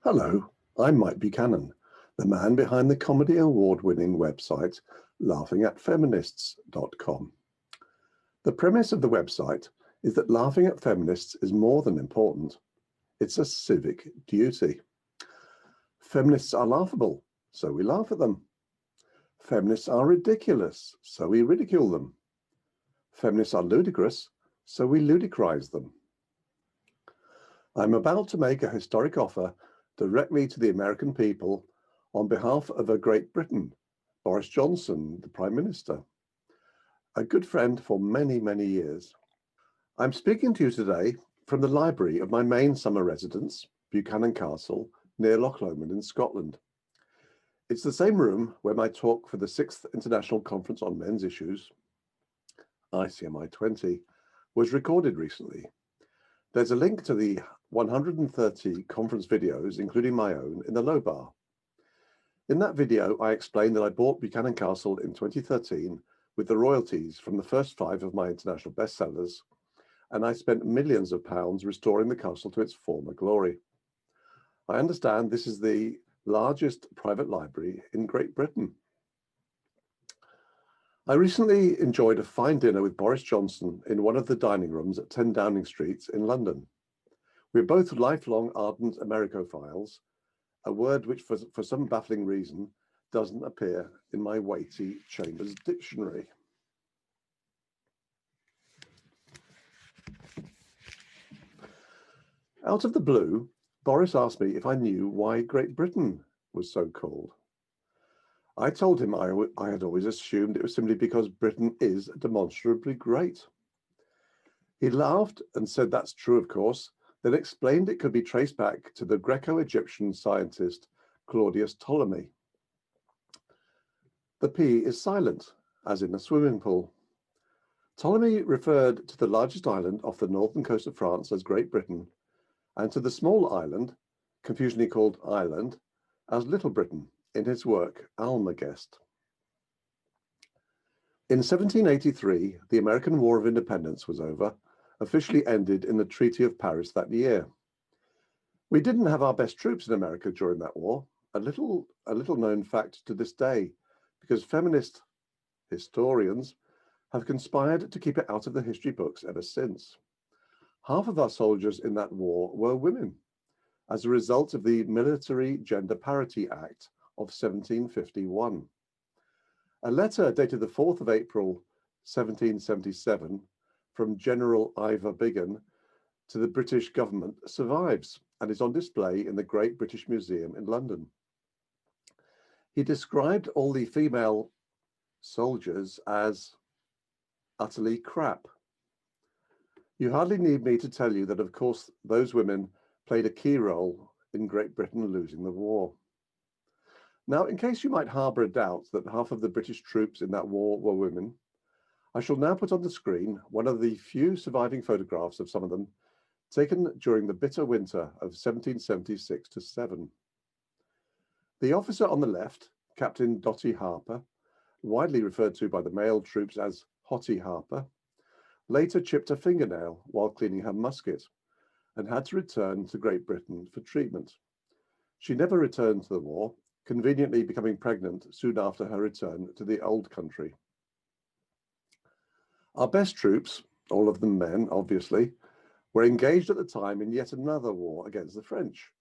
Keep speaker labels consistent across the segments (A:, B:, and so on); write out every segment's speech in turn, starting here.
A: Hello, I'm Mike Buchanan, the man behind the comedy award-winning website laughingatfeminists.com. The premise of the website is that laughing at feminists is more than important. It's a civic duty. Feminists are laughable, so we laugh at them. Feminists are ridiculous, so we ridicule them. Feminists are ludicrous, so we ludicrise them. I'm about to make a historic offer directly to the American people on behalf of Great Britain, Boris Johnson, the Prime Minister, a good friend for many, many years. I'm speaking to you today from the library of my main summer residence, Buchanan Castle, near Loch Lomond in Scotland. It's the same room where my talk for the 6th International Conference on Men's Issues, ICMI 20, was recorded recently. There's a link to the 130 conference videos, including my own, in the low bar. In that video, I explained that I bought Buchanan Castle in 2013 with the royalties from the first 5 of my international bestsellers, and I spent millions of pounds restoring the castle to its former glory. I understand this is the largest private library in Great Britain. I recently enjoyed a fine dinner with Boris Johnson in one of the dining rooms at 10 Downing Street in London. We're both lifelong ardent Americophiles, a word which for some baffling reason doesn't appear in my weighty Chambers dictionary. Out of the blue, Boris asked me if I knew why Great Britain was so called. I told him I had always assumed it was simply because Britain is demonstrably great. He laughed and said that's true, of course, then explained it could be traced back to the Greco-Egyptian scientist Claudius Ptolemy. The P is silent, as in a swimming pool. Ptolemy referred to the largest island off the northern coast of France as Great Britain, and to the small island, confusionally called Ireland, as Little Britain, in his work Almagest. In 1783, the American War of Independence was over, officially ended in the Treaty of Paris that year. We didn't have our best troops in America during that war, a little known fact to this day, because feminist historians have conspired to keep it out of the history books ever since. Half of our soldiers in that war were women, as a result of the Military Gender Parity Act of 1751. A letter dated the 4th of April, 1777, from General Ivor Biggin to the British government survives and is on display in the Great British Museum in London. He described all the female soldiers as utterly crap. You hardly need me to tell you that, of course, those women played a key role in Great Britain losing the war. Now, in case you might harbour a doubt that half of the British troops in that war were women, I shall now put on the screen one of the few surviving photographs of some of them taken during the bitter winter of 1776-7. The officer on the left, Captain Dotty Harper, widely referred to by the male troops as Hottie Harper, later chipped a fingernail while cleaning her musket and had to return to Great Britain for treatment. She never returned to the war, conveniently becoming pregnant soon after her return to the old country. Our best troops, all of them men, obviously, were engaged at the time in yet another war against the French,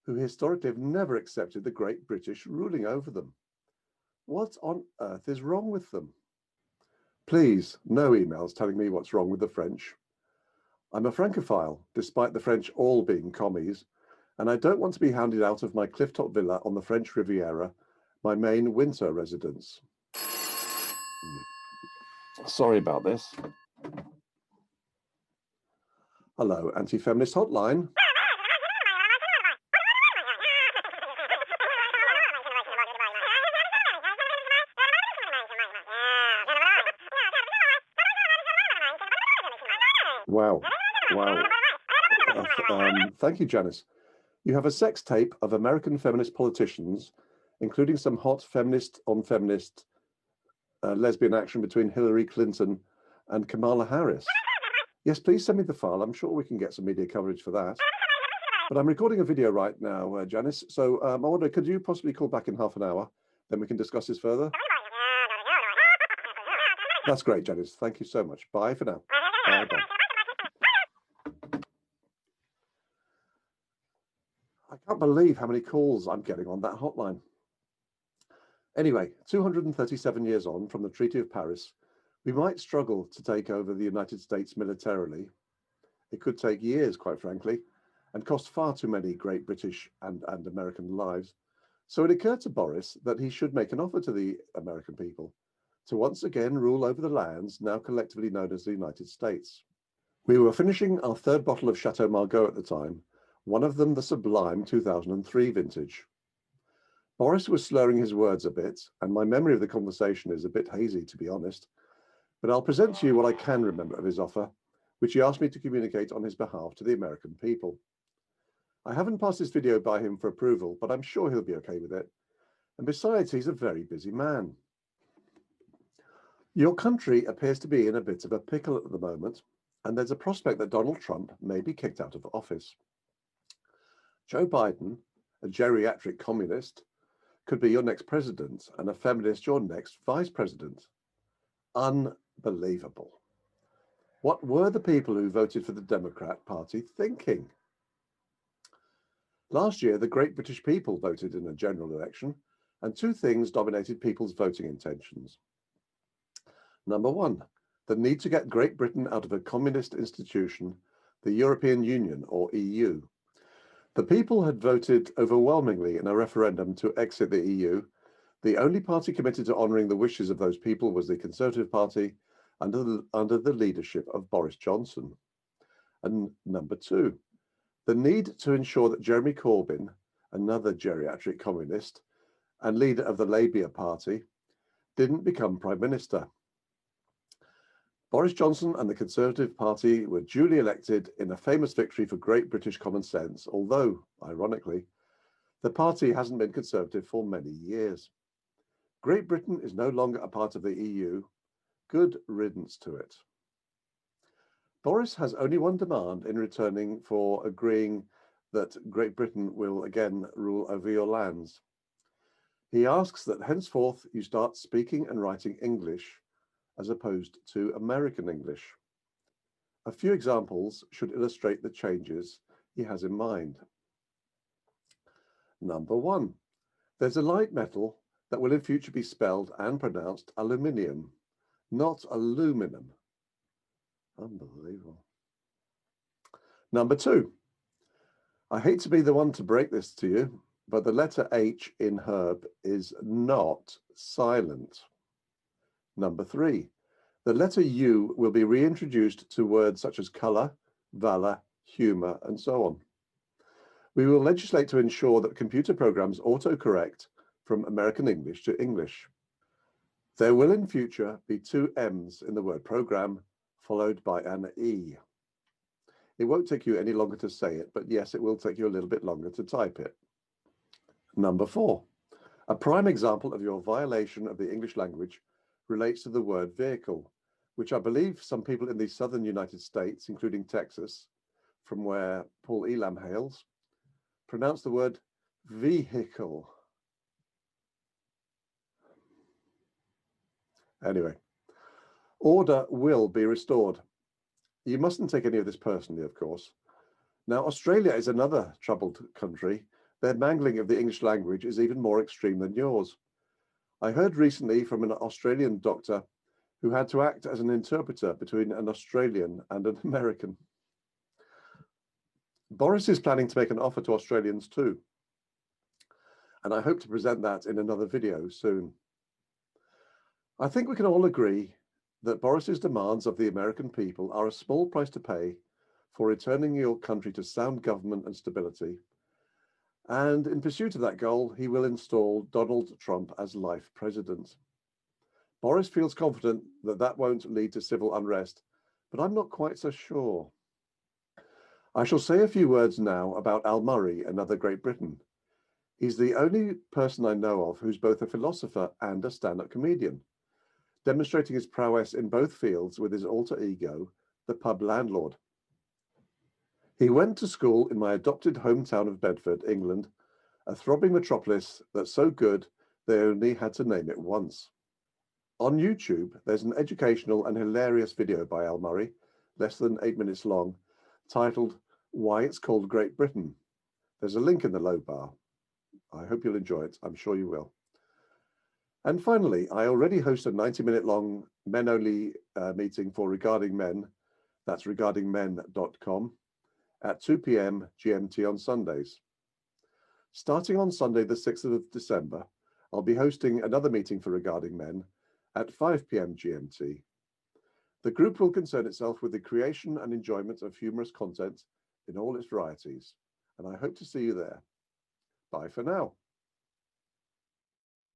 A: who historically have never accepted the Great British ruling over them. What on earth is wrong with them? Please, no emails telling me what's wrong with the French. I'm a Francophile, despite the French all being commies, and I don't want to be hounded out of my clifftop villa on the French Riviera, my main winter residence. Sorry about this. Hello, anti-feminist hotline. Wow. Thank you, Janice. You have a sex tape of American feminist politicians, including some hot feminist on feminist lesbian action between Hillary Clinton and Kamala Harris. Yes, please send me the file. I'm sure we can get some media coverage for that. But I'm recording a video right now, Janice. So I wonder, could you possibly call back in half an hour? Then we can discuss this further. That's great, Janice. Thank you so much. Bye for now. Bye bye. I can't believe how many calls I'm getting on that hotline. Anyway, 237 years on from the Treaty of Paris, we might struggle to take over the United States militarily. It could take years, quite frankly, and cost far too many great British and American lives. So it occurred to Boris that he should make an offer to the American people to once again rule over the lands now collectively known as the United States. We were finishing our third bottle of Chateau Margaux at the time, one of them the sublime 2003 vintage. Boris was slurring his words a bit, and my memory of the conversation is a bit hazy, to be honest, but I'll present to you what I can remember of his offer, which he asked me to communicate on his behalf to the American people. I haven't passed this video by him for approval, but I'm sure he'll be okay with it. And besides, he's a very busy man. Your country appears to be in a bit of a pickle at the moment, and there's a prospect that Donald Trump may be kicked out of office. Joe Biden, a geriatric communist, could be your next president, and a feminist your next vice president. Unbelievable. What were the people who voted for the Democrat Party thinking? Last year, the great British people voted in a general election, and two things dominated people's voting intentions. Number one, the need to get Great Britain out of a communist institution, the European Union, or EU. The people had voted overwhelmingly in a referendum to exit the EU. The only party committed to honouring the wishes of those people was the Conservative Party under the leadership of Boris Johnson. And number two, the need to ensure that Jeremy Corbyn, another geriatric communist and leader of the Labour Party, didn't become Prime Minister. Boris Johnson and the Conservative Party were duly elected in a famous victory for great British common sense, although, ironically, the party hasn't been Conservative for many years. Great Britain is no longer a part of the EU. Good riddance to it. Boris has only one demand in returning for agreeing that Great Britain will again rule over your lands. He asks that henceforth you start speaking and writing English as opposed to American English. A few examples should illustrate the changes he has in mind. Number one, there's a light metal that will in future be spelled and pronounced aluminium, not aluminum. Unbelievable. Number two, I hate to be the one to break this to you, but the letter H in herb is not silent. Number three, the letter U will be reintroduced to words such as colour, valour, humour, and so on. We will legislate to ensure that computer programs autocorrect from American English to English. There will in future be two M's in the word program, followed by an E. It won't take you any longer to say it, but yes, it will take you a little bit longer to type it. Number four, a prime example of your violation of the English language relates to the word vehicle, which I believe some people in the southern United States, including Texas, from where Paul Elam hails, pronounce the word vehicle. Anyway, order will be restored. You mustn't take any of this personally, of course. Now, Australia is another troubled country. Their mangling of the English language is even more extreme than yours. I heard recently from an Australian doctor who had to act as an interpreter between an Australian and an American. Boris is planning to make an offer to Australians too, and I hope to present that in another video soon. I think we can all agree that Boris's demands of the American people are a small price to pay for returning your country to sound government and stability. And in pursuit of that goal, he will install Donald Trump as life president. Boris feels confident that that won't lead to civil unrest, but I'm not quite so sure. I shall say a few words now about Al Murray, another Great Britain. He's the only person I know of who's both a philosopher and a stand-up comedian, demonstrating his prowess in both fields with his alter ego, the pub landlord. He went to school in my adopted hometown of Bedford, England, a throbbing metropolis that's so good they only had to name it once. On YouTube, there's an educational and hilarious video by Al Murray, less than 8 minutes long, titled Why It's Called Great Britain. There's a link in the low bar. I hope you'll enjoy it. I'm sure you will. And finally, I already host a 90-minute long men-only meeting for Regarding Men, that's regardingmen.com, at 2 p.m. GMT on Sundays. Starting on Sunday, the 6th of December, I'll be hosting another meeting for Regarding Men at 5 p.m. GMT. The group will concern itself with the creation and enjoyment of humorous content in all its varieties, and I hope to see you there. Bye for now.